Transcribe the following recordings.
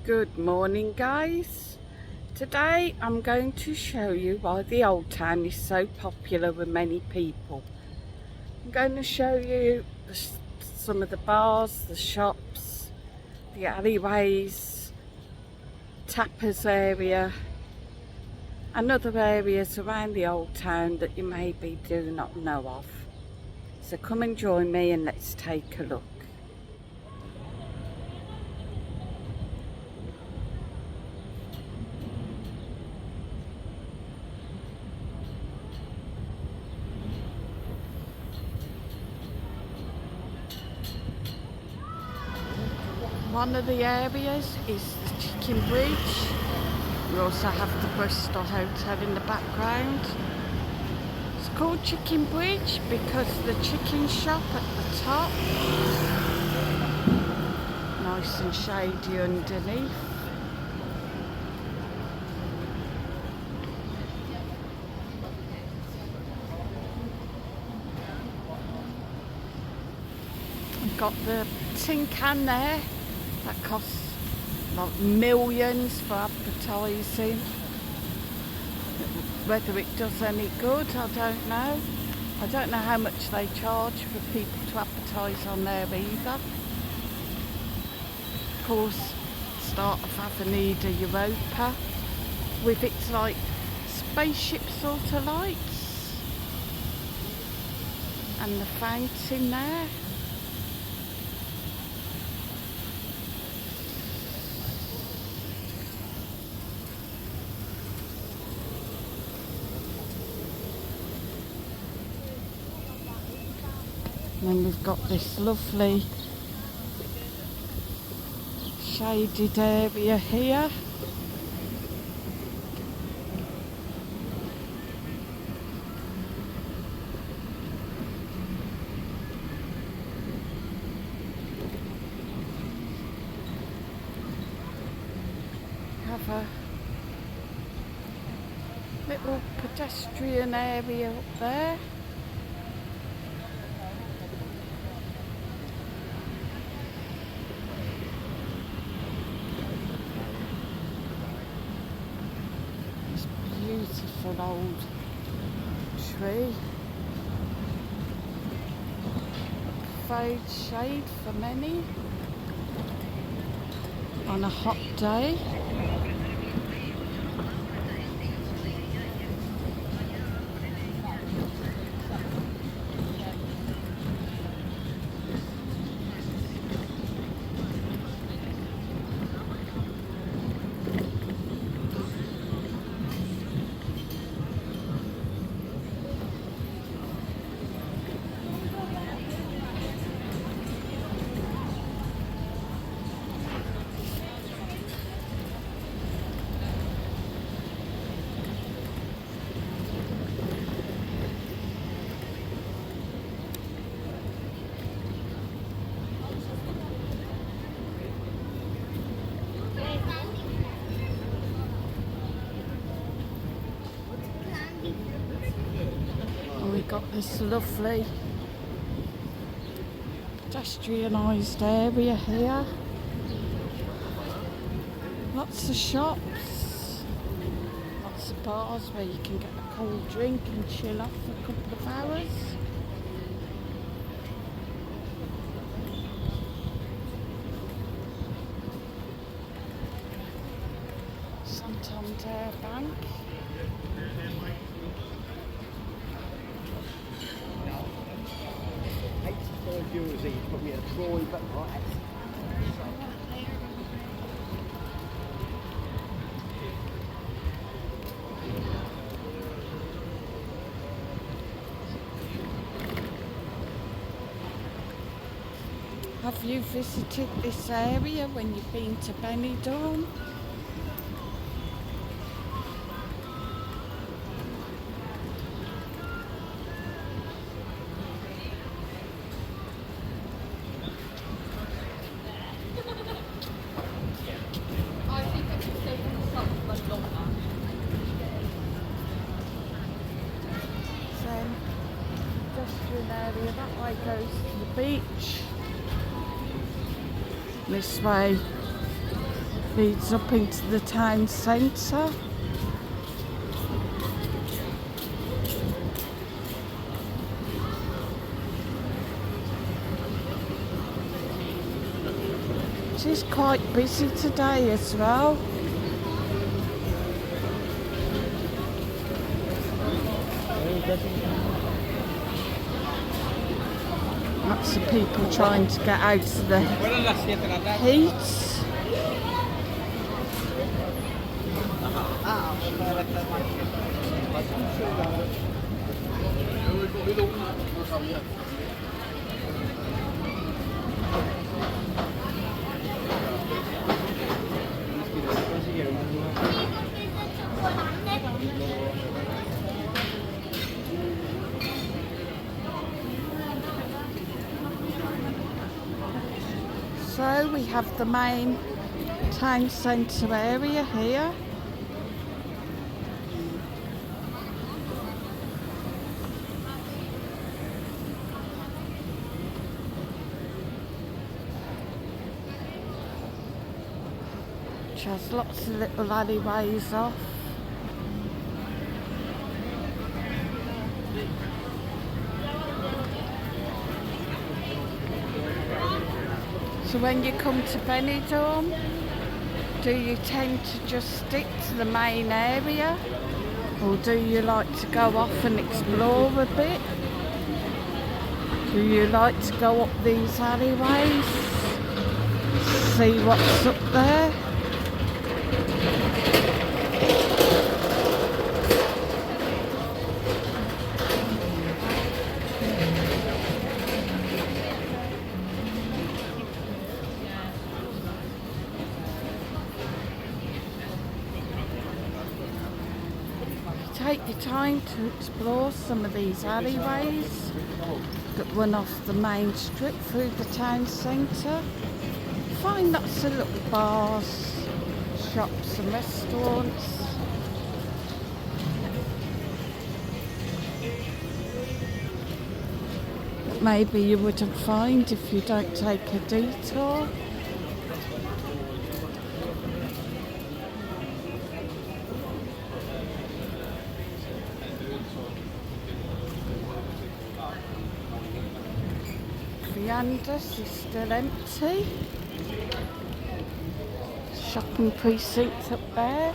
Good morning, guys. Today I'm going to show you why the Old Town is so popular with many people. I'm going to show you some of the bars, the shops, the alleyways, tapas area and other areas around the Old Town that you maybe do not know of. So come and join me and let's take a look. One of the areas is the Chicken Bridge. We also have the Bristol Hotel in the background. It's called Chicken Bridge because the chicken shop at the top, nice and shady underneath. We've got the tin can there. That costs like millions for advertising. Whether it does any good, I don't know. I don't know how much they charge for people to advertise on there either. Of course, start of Avenida Europa with its like spaceship sort of lights and the fountain there. And then we've got this lovely shaded area here. Have a little pedestrian area up there. Beautiful old tree. Fade shade for many on a hot day. We've got this lovely pedestrianised area here. Lots of shops, lots of bars where you can get a cold drink and chill off for a couple of hours. Santander Bank. Put me a Troy, but right. Have you visited this area when you've been to Benidorm? Pedestrian area, that way goes to the beach. This way leads up into the town centre. It is quite busy today as well. Lots of people trying to get out of the heat. So we have the main town centre area here. Which has lots of little alleyways off. So when you come to Benidorm, do you tend to just stick to the main area, or do you like to go off and explore a bit? Do you like to go up these alleyways, see what's up there? Take your time to explore some of these alleyways that run off the main strip through the town centre. Find lots of little bars, shops and restaurants. That maybe you wouldn't find if you don't take a detour. Viandas is still empty. Shopping precinct up there.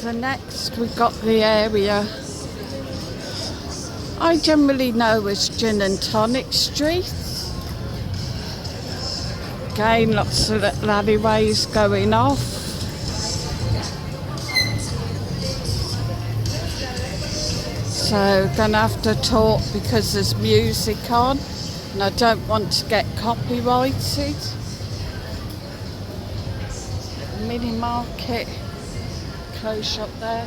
So next we got the area I generally know as Ginantonic Street. Again, lots of little alleyways going off. So gonna have to talk because there's music on and I don't want to get copyrighted. Mini market, clothes shop there,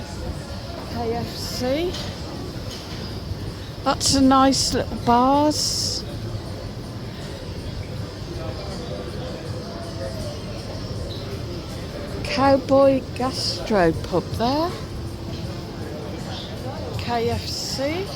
KFC. Lots of nice little bars. Cowboy Gastro pub there. KFC.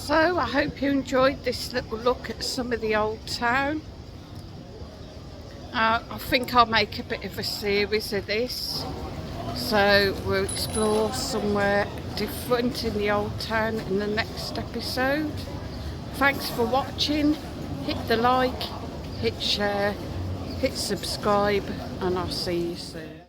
So I hope you enjoyed this little look at some of the old town. I think I'll make a bit of a series of this, so we'll explore somewhere different in the old town in the next episode. Thanks for watching. Hit the like, hit share, hit subscribe, and I'll see you soon.